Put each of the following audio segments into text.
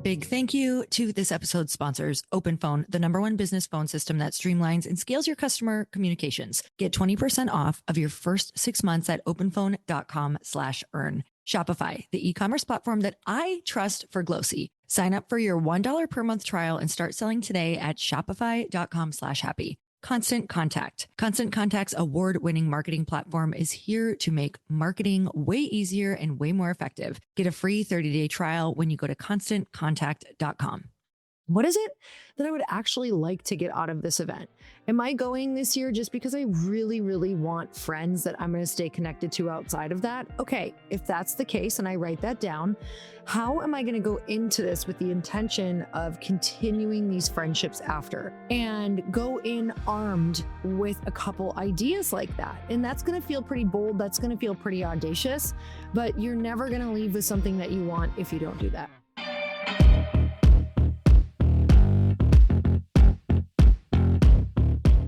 Big thank you to this episode's sponsors, OpenPhone, the #1 business phone system that streamlines and scales your customer communications. Get 20% off of your first 6 months at openphone.com/earn. Shopify, the e-commerce platform that I trust for Glossy. Sign up for your $1 per month trial and start selling today at shopify.com/happy. Constant Contact. Constant Contact's award-winning marketing platform is here to make marketing way easier and way more effective. Get a free 30-day trial when you go to constantcontact.com. What is it that I would actually like to get out of this event? Am I going this year just because I really, really want friends that I'm going to stay connected to outside of that? Okay, if that's the case and I write that down, how am I going to go into this with the intention of continuing these friendships after and go in armed with a couple ideas like that? And that's going to feel pretty bold. That's going to feel pretty audacious, but you're never going to leave with something that you want if you don't do that.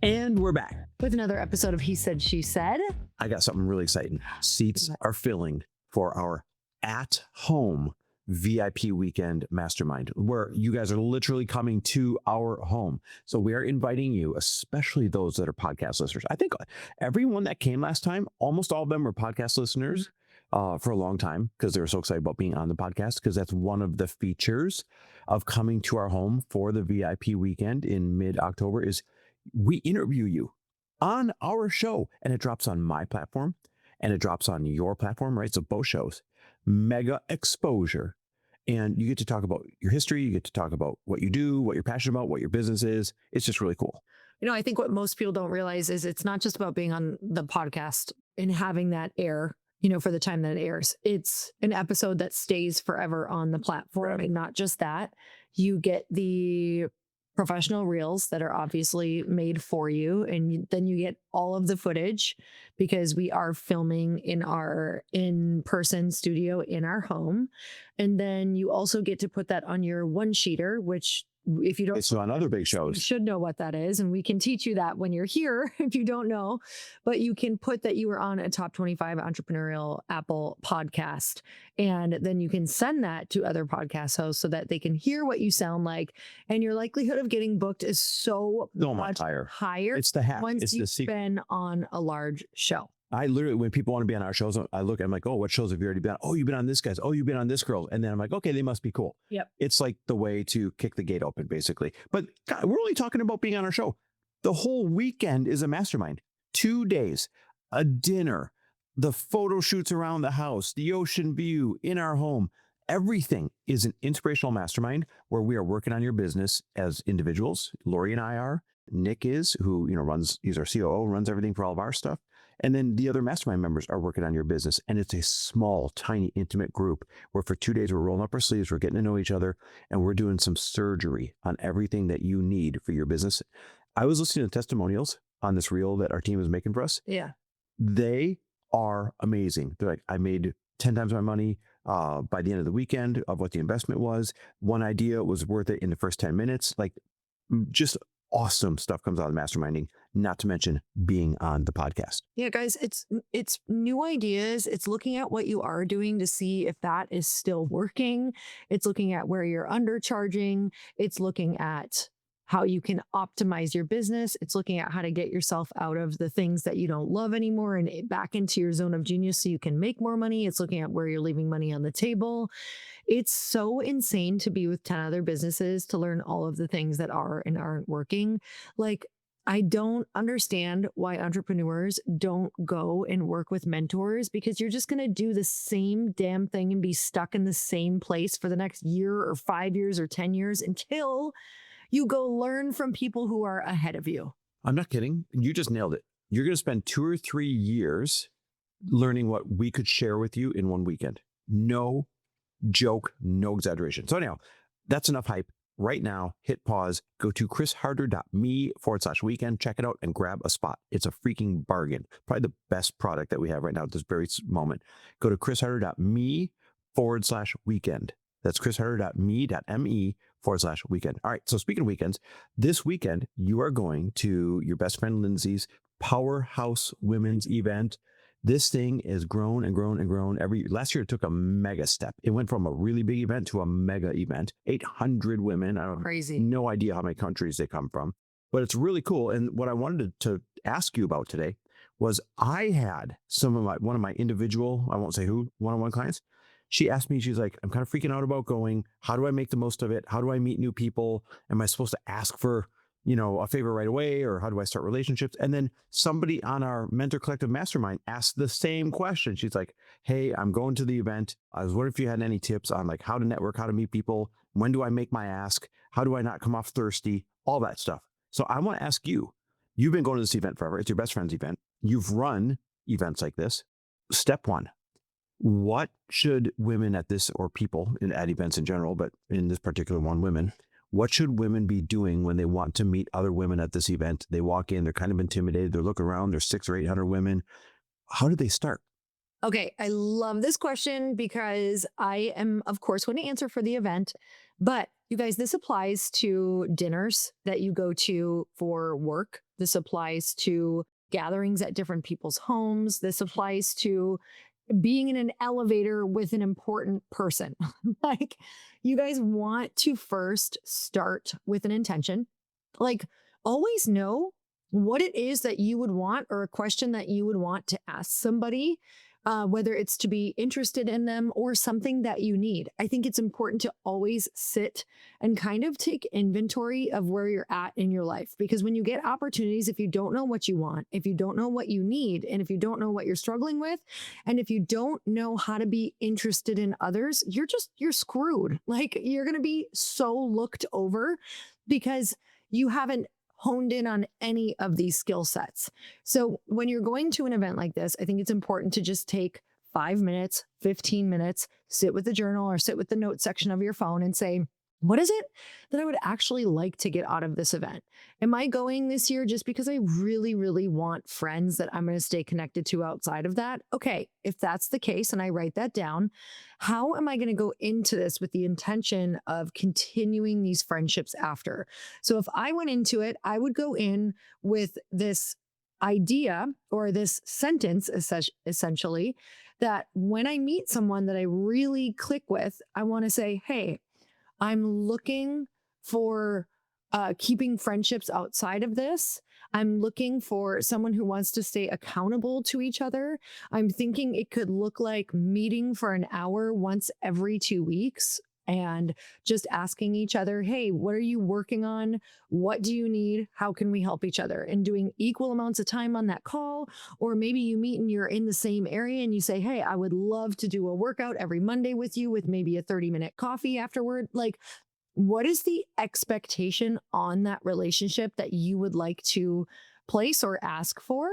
And we're back with another episode of He Said, She Said. I got something really exciting. Seats are filling for our at-home VIP weekend mastermind, where you guys are literally coming to our home. So we are inviting you, especially those that are podcast listeners. I think everyone that came last time, almost all of them were podcast listeners for a long time because they were so excited about being on the podcast, because that's one of the features of coming to our home for the VIP weekend in mid-October is we interview you on our show, and it drops on my platform and it drops on your platform, right? So both shows, mega exposure. And you get to talk about your history. You get to talk about what you do, what you're passionate about, what your business is. It's just really cool. You know, I think what most people don't realize is it's not just about being on the podcast and having that air, you know, for the time that it airs. It's an episode that stays forever on the platform. Right. And not just that, you get the professional reels that are obviously made for you. And then you get all of the footage because we are filming in our in-person studio in our home. And then you also get to put that on your one-sheeter, which if you don't, it's on other big shows. You should know what that is. And we can teach you that when you're here, if you don't know, but you can put that you were on a top 25 entrepreneurial Apple podcast. And then you can send that to other podcast hosts so that they can hear what you sound like. And your likelihood of getting booked is so much higher. It's the hack. Once you've been on a large show. I literally, when people want to be on our shows, I look, I'm like, oh, what shows have you already been on? Oh, you've been on this guy's. Oh, you've been on this girl. And then I'm like, okay, they must be cool. Yep. It's like the way to kick the gate open, basically. But God, we're only talking about being on our show. The whole weekend is a mastermind. 2 days, a dinner, the photo shoots around the house, the ocean view in our home. Everything is an inspirational mastermind where we are working on your business as individuals. Lori and I are. Nick is, who, he's our COO, runs everything for all of our stuff. And then the other mastermind members are working on your business. And it's a small, tiny, intimate group where for 2 days, we're rolling up our sleeves, we're getting to know each other, and we're doing some surgery on everything that you need for your business. I was listening to testimonials on this reel that our team is making for us. Yeah. They are amazing. They're like, I made 10 times my money by the end of the weekend of what the investment was. One idea was worth it in the first 10 minutes. Like, just awesome stuff comes out of masterminding, not to mention being on the podcast. Yeah, guys, it's new ideas. It's looking at what you are doing to see if that is still working. It's looking at where you're undercharging. It's looking at how you can optimize your business. It's looking at how to get yourself out of the things that you don't love anymore and back into your zone of genius so you can make more money. It's looking at where you're leaving money on the table. It's so insane to be with 10 other businesses to learn all of the things that are and aren't working. Like, I don't understand why entrepreneurs don't go and work with mentors, because you're just going to do the same damn thing and be stuck in the same place for the next year or 5 years or 10 years until you go learn from people who are ahead of you. I'm not kidding. You just nailed it. You're going to spend 2 or 3 years learning what we could share with you in one weekend. No joke, no exaggeration. So anyhow, that's enough hype. Right now, hit pause, go to chrisharder.me/weekend, check it out and grab a spot. It's a freaking bargain. Probably the best product that we have right now at this very moment. Go to chrisharder.me/weekend. That's chrisharder.me.me/weekend. All right. So speaking of weekends, this weekend, you are going to your best friend Lindsay's Powerhouse Women's event. This thing has grown and grown and grown. Last year, it took a mega step. It went from a really big event to a mega event. 800 women. I have Crazy. no idea how many countries they come from, but it's really cool. And what I wanted to ask you about today was I had one of my individual, I won't say who, one-on-one clients. She asked me, she's like, I'm kind of freaking out about going. How do I make the most of it? How do I meet new people? Am I supposed to ask for, a favor right away, or how do I start relationships? And then somebody on our Mentor Collective Mastermind asked the same question. She's like, hey, I'm going to the event. I was wondering if you had any tips on like how to network, how to meet people. When do I make my ask? How do I not come off thirsty? All that stuff. So I want to ask you, you've been going to this event forever. It's your best friend's event. You've run events like this. Step one, what should women at this, or people at events in general, but in this particular one, women, what should women be doing when they want to meet other women at this event? They walk in, they're kind of intimidated. They're looking around, there's 600 or 800 women. How do they start? Okay, I love this question because I am, of course, going to answer for the event. But you guys, this applies to dinners that you go to for work. This applies to gatherings at different people's homes. This applies to being in an elevator with an important person. Like, you guys want to first start with an intention. Like, always know what it is that you would want, or a question that you would want to ask somebody, whether it's to be interested in them or something that you need. I think it's important to always sit and kind of take inventory of where you're at in your life. Because when you get opportunities, if you don't know what you want, if you don't know what you need, and if you don't know what you're struggling with, and if you don't know how to be interested in others, you're screwed. Like, you're going to be so looked over because you haven't honed in on any of these skill sets. So when you're going to an event like this, I think it's important to just take 5 minutes, 15 minutes, sit with the journal or sit with the notes section of your phone and say, what is it that I would actually like to get out of this event? Am I going this year just because I really, really want friends that I'm going to stay connected to outside of that? Okay, if that's the case and I write that down, how am I going to go into this with the intention of continuing these friendships after? So if I went into it, I would go in with this idea or this sentence, essentially, that when I meet someone that I really click with, I want to say, hey, I'm looking for keeping friendships outside of this. I'm looking for someone who wants to stay accountable to each other. I'm thinking it could look like meeting for an hour once every 2 weeks and just asking each other, hey, what are you working on? What do you need? How can we help each other? And doing equal amounts of time on that call. Or maybe you meet and you're in the same area and you say, hey, I would love to do a workout every Monday with you with maybe a 30-minute coffee afterward. Like, what is the expectation on that relationship that you would like to place or ask for?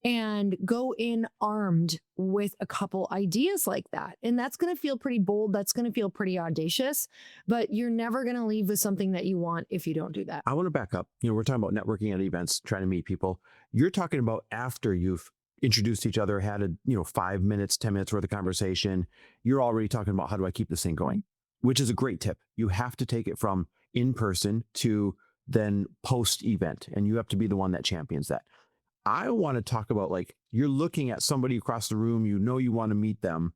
And go in armed with a couple ideas like that. And that's going to feel pretty bold. That's going to feel pretty audacious, but you're never going to leave with something that you want if you don't do that. I want to back up. We're talking about networking at events, trying to meet people. You're talking about after you've introduced each other, had 5 minutes, 10 minutes worth of conversation. You're already talking about how do I keep this thing going, which is a great tip. You have to take it from in person to then post event, and you have to be the one that champions that. I want to talk about, like, you're looking at somebody across the room, you want to meet them.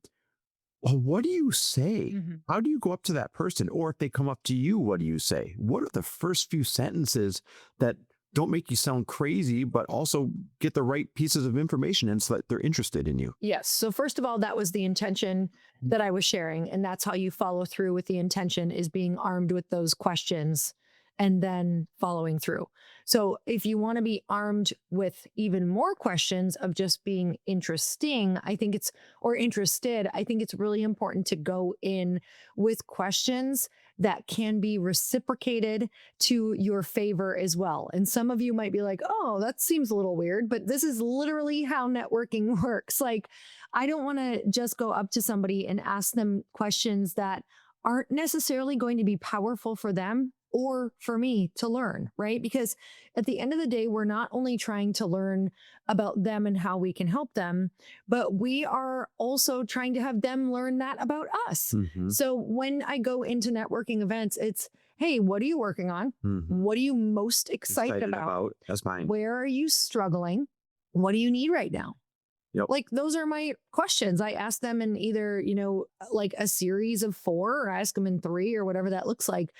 Well, what do you say? Mm-hmm. How do you go up to that person? Or if they come up to you, what do you say? What are the first few sentences that don't make you sound crazy, but also get the right pieces of information in so that they're interested in you? Yes. So first of all, that was the intention that I was sharing. And that's how you follow through with the intention, is being armed with those questions and then following through. So if you want to be armed with even more questions of just being interested, I think it's really important to go in with questions that can be reciprocated to your favor as well. And some of you might be like, oh, that seems a little weird, but this is literally how networking works. Like, I don't want to just go up to somebody and ask them questions that aren't necessarily going to be powerful for them or for me to learn, right? Because at the end of the day, we're not only trying to learn about them and how we can help them, but we are also trying to have them learn that about us. Mm-hmm. So when I go into networking events, it's, hey, what are you working on? Mm-hmm. What are you most excited about? That's fine. Where are you struggling? What do you need right now? Yep. Like those are my questions. I ask them in either, like a series of 4 or I ask them in 3 or whatever that looks like.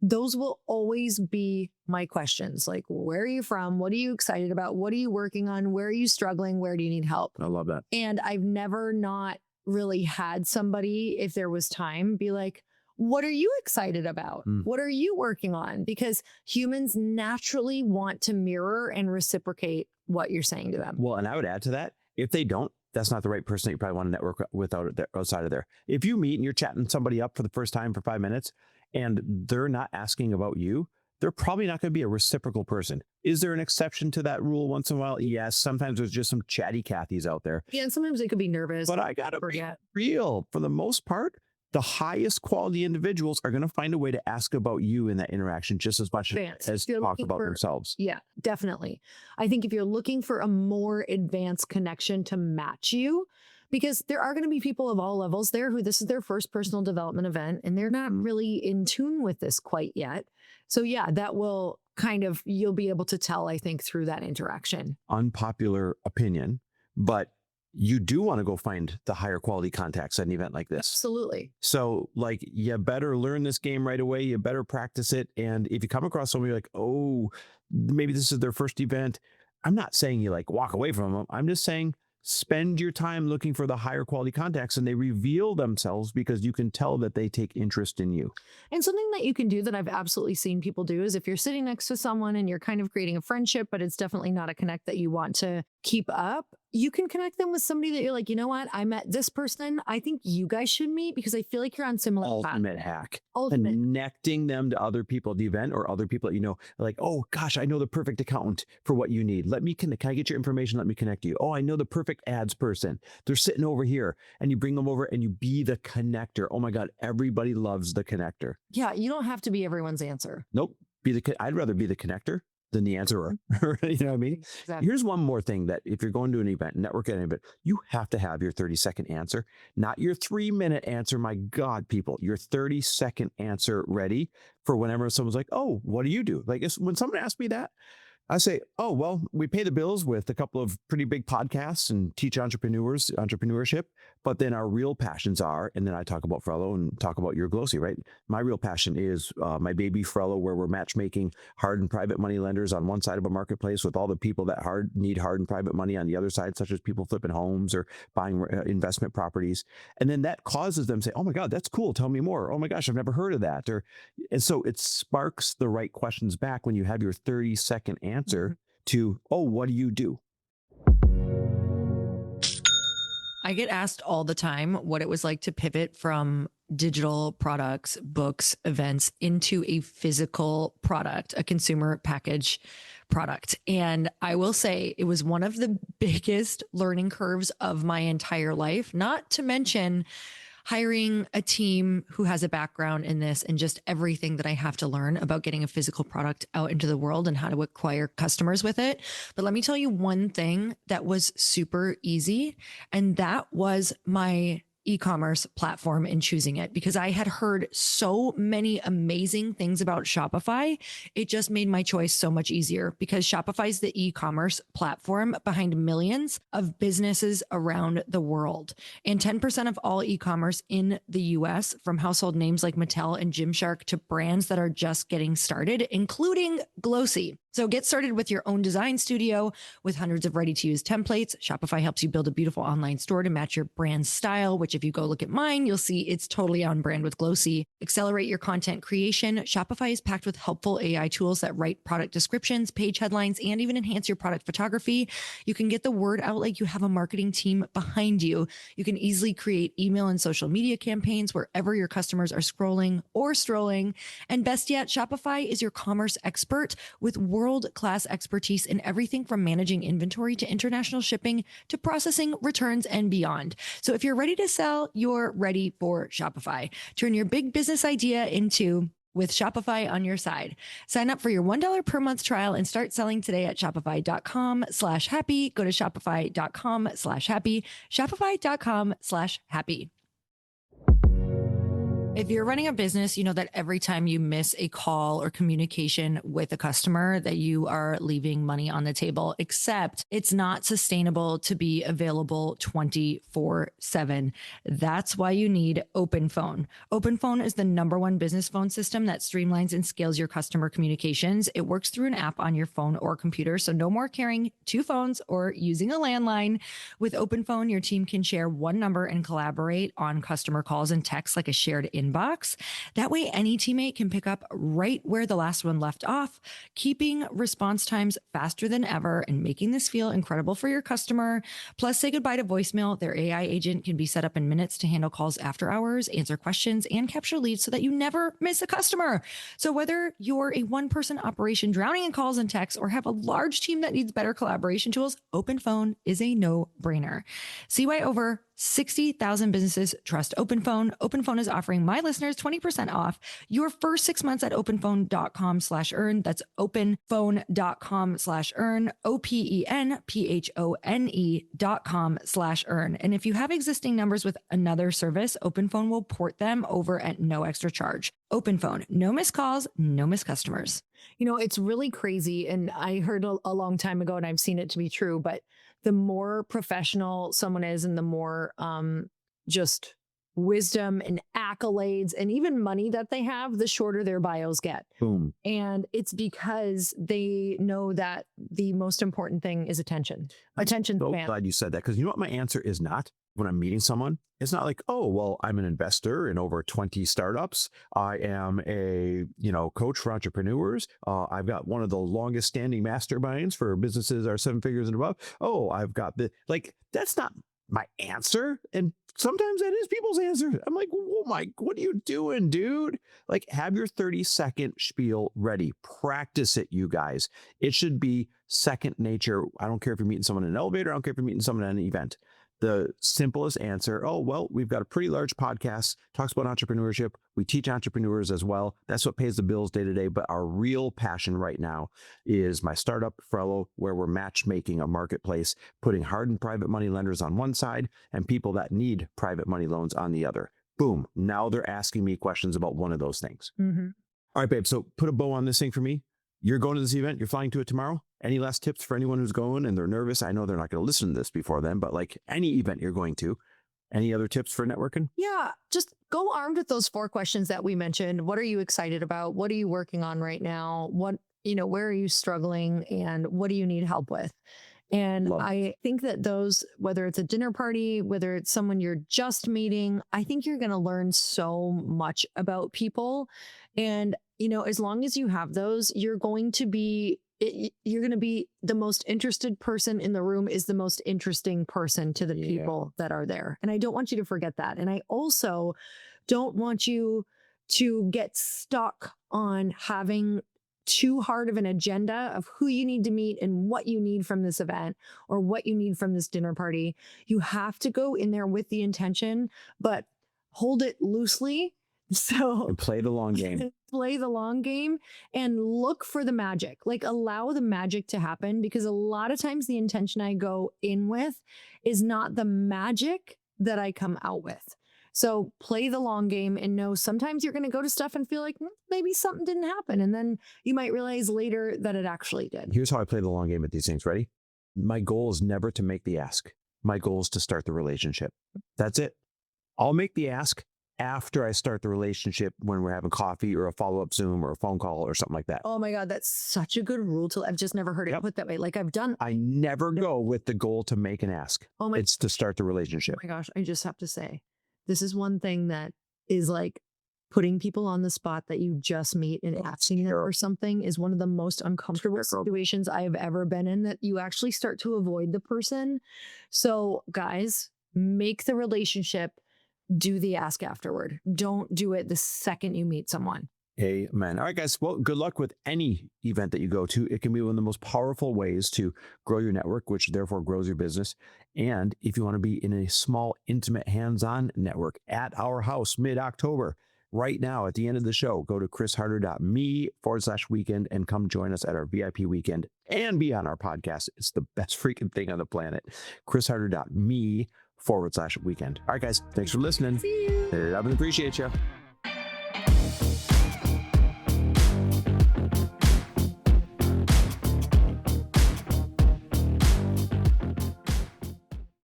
Those will always be my questions. Like, where are you from? What are you excited about? What are you working on? Where are you struggling? Where do you need help? I love that. And I've never not really had somebody, if there was time, be like, what are you excited about? What are you working on? Because humans naturally want to mirror and reciprocate what you're saying to them. Well, and I would add to that, if they don't, that's not the right person that you probably want to network with outside of there. If you meet and you're chatting somebody up for the first time for 5 minutes and they're not asking about you, they're probably not going to be a reciprocal person. Is there an exception to that rule once in a while? Yes. Sometimes there's just some chatty Cathys out there. Yeah, and sometimes they could be nervous. But I got to be real. For the most part, the highest quality individuals are going to find a way to ask about you in that interaction just as much as talk about themselves. Yeah, definitely. I think if you're looking for a more advanced connection to match you, because there are going to be people of all levels there who this is their first personal development event and they're not really in tune with this quite yet. So yeah, that will you'll be able to tell, I think, through that interaction. Unpopular opinion, but you do want to go find the higher quality contacts at an event like this. Absolutely. So like, you better learn this game right away. You better practice it. And if you come across somebody like, oh, maybe this is their first event, I'm not saying you like walk away from them. I'm just saying spend your time looking for the higher quality contacts and they reveal themselves because you can tell that they take interest in you. And something that you can do that I've absolutely seen people do is if you're sitting next to someone and you're kind of creating a friendship, but it's definitely not a connect that you want to keep up, you can connect them with somebody that you're like, you know what? I met this person. I think you guys should meet because I feel like you're on similar Ultimate path. hack. Ultimate. Connecting them to other people at the event or other people that you know, like, oh gosh, I know the perfect accountant for what you need. Let me connect. Can I get your information? Let me connect you. Oh, I know the perfect ads person. They're sitting over here, and you bring them over and you be the connector. Oh my God, everybody loves the connector. Yeah, you don't have to be everyone's answer. Nope. I'd rather be the connector than the answerer. You know what I mean? Exactly. Here's one more thing that if you're going to an event, network at an event, you have to have your 30-second answer, not your 3-minute answer. My God, people, your 30-second answer ready for whenever someone's like, oh, what do you do? Like when someone asks me that, I say, oh, well, we pay the bills with a couple of pretty big podcasts and teach entrepreneurship. But then our real passions are, and then I talk about Frello and talk about your Glossy, right? My real passion is my baby Frello, where we're matchmaking hard and private money lenders on one side of a marketplace with all the people that need hard and private money on the other side, such as people flipping homes or buying investment properties. And then that causes them to say, oh my God, that's cool. Tell me more. Oh my gosh, I've never heard of that. And so it sparks the right questions back when you have your 30-second answer to, oh, what do you do? I get asked all the time what it was like to pivot from digital products, books, events into a physical product, a consumer package product. And I will say it was one of the biggest learning curves of my entire life, not to mention hiring a team who has a background in this and just everything that I have to learn about getting a physical product out into the world and how to acquire customers with it. But let me tell you one thing that was super easy, and that was my e-commerce platform in choosing it, because I had heard so many amazing things about Shopify. It just made my choice so much easier because Shopify is the e-commerce platform behind millions of businesses around the world. And 10% of all e-commerce in the US, from household names like Mattel and Gymshark to brands that are just getting started, including Glossy. So get started with your own design studio with hundreds of ready-to-use templates. Shopify helps you build a beautiful online store to match your brand style, which if you go look at mine, you'll see it's totally on brand with Glossy. Accelerate your content creation. Shopify is packed with helpful AI tools that write product descriptions, page headlines, and even enhance your product photography. You can get the word out like you have a marketing team behind you. You can easily create email and social media campaigns wherever your customers are scrolling or strolling. And best yet, Shopify is your commerce expert with world-class expertise in everything from managing inventory to international shipping to processing returns and beyond. So if you're ready to sell, you're ready for Shopify. Turn your big business idea into with Shopify on your side. Sign up for your $1 per month trial and start selling today at shopify.com/happy. Go to shopify.com/happy, shopify.com/happy. If you're running a business, you know that every time you miss a call or communication with a customer that you are leaving money on the table, except it's not sustainable to be available 24/7. That's why you need OpenPhone. OpenPhone is the #1 business phone system that streamlines and scales your customer communications. It works through an app on your phone or computer, so no more carrying 2 phones or using a landline. With OpenPhone, your team can share one number and collaborate on customer calls and texts like a shared inbox. That way, any teammate can pick up right where the last one left off, keeping response times faster than ever and making this feel incredible for your customer. Plus, say goodbye to voicemail. Their AI agent can be set up in minutes to handle calls after hours, answer questions, and capture leads so that you never miss a customer. So, whether you're a one-person operation drowning in calls and texts or have a large team that needs better collaboration tools, OpenPhone is a no-brainer. See why over 60,000 businesses trust OpenPhone. OpenPhone is offering my listeners 20% off your first 6 months at openphone.com/earn. That's openphone.com/earn, openphone.com/earn. And if you have existing numbers with another service, OpenPhone will port them over at no extra charge. OpenPhone, no missed calls, no missed customers. You know, it's really crazy. And I heard a long time ago, and I've seen it to be true, but the more professional someone is and the more just wisdom and accolades and even money that they have, the shorter their bios get. Boom. And it's because they know that the most important thing is attention. Attention So span. glad you said that, because you know what my answer is not when I'm meeting someone? It's not like, oh, well, I'm an investor in over 20 startups. I am a, coach for entrepreneurs. I've got one of the longest standing masterminds for businesses that are 7 figures and above. Oh, I've got that's not my answer. And sometimes that is people's answer. I'm like, oh my, what are you doing, dude? Like, have your 30-second spiel ready. Practice it, you guys. It should be second nature. I don't care if you're meeting someone in an elevator. I don't care if you're meeting someone at an event. The simplest answer, oh, well, we've got a pretty large podcast, talks about entrepreneurship. We teach entrepreneurs as well. That's what pays the bills day to day. But our real passion right now is my startup fellow, where we're matchmaking a marketplace, putting hard and private money lenders on one side and people that need private money loans on the other. Boom. Now they're asking me questions about one of those things. Mm-hmm. All right, babe. So put a bow on this thing for me. You're going to this event. You're flying to it tomorrow. Any last tips for anyone who's going and they're nervous? I know they're not going to listen to this before then, but like any event you're going to, any other tips for networking? Yeah, just go armed with those 4 questions that we mentioned. What are you excited about? What are you working on right now? Where are you struggling, and what do you need help with? And I think that those, whether it's a dinner party, whether it's someone you're just meeting, I think you're going to learn so much about people. And, as long as you have those, you're going to be the most interested person in the room is the most interesting person to the people that are there. And I don't want you to forget that. And I also don't want you to get stuck on having too hard of an agenda of who you need to meet and what you need from this event or what you need from this dinner party. You have to go in there with the intention, but hold it loosely. So And play the long game. Play the long game and look for the magic. Like, allow the magic to happen, because a lot of times the intention I go in with is not the magic that I come out with. So play the long game and know sometimes you're going to go to stuff and feel like maybe something didn't happen. And then you might realize later that it actually did. Here's how I play the long game with these things. Ready? My goal is never to make the ask. My goal is to start the relationship. That's it. I'll make the ask after I start the relationship, when we're having coffee or a follow-up Zoom or a phone call or something like that. Oh my God, that's such a good rule. I've just never heard it put that way. Like, I never go with the goal to make an ask. It's to start the relationship. Oh my gosh, I just have to say, this is one thing that is like putting people on the spot that you just meet and asking them or something is one of the most uncomfortable situations I have ever been in, that you actually start to avoid the person. So guys, make the relationship, do the ask afterward. Don't do it the second you meet someone. Amen. All right, guys. Well, good luck with any event that you go to. It can be one of the most powerful ways to grow your network, which therefore grows your business. And if you want to be in a small, intimate, hands-on network at our house mid-October, right now at the end of the show, go to chrisharder.me/weekend and come join us at our VIP weekend and be on our podcast. It's the best freaking thing on the planet. chrisharder.me/weekend. All right, guys. Thanks for listening. See you. Love and appreciate you.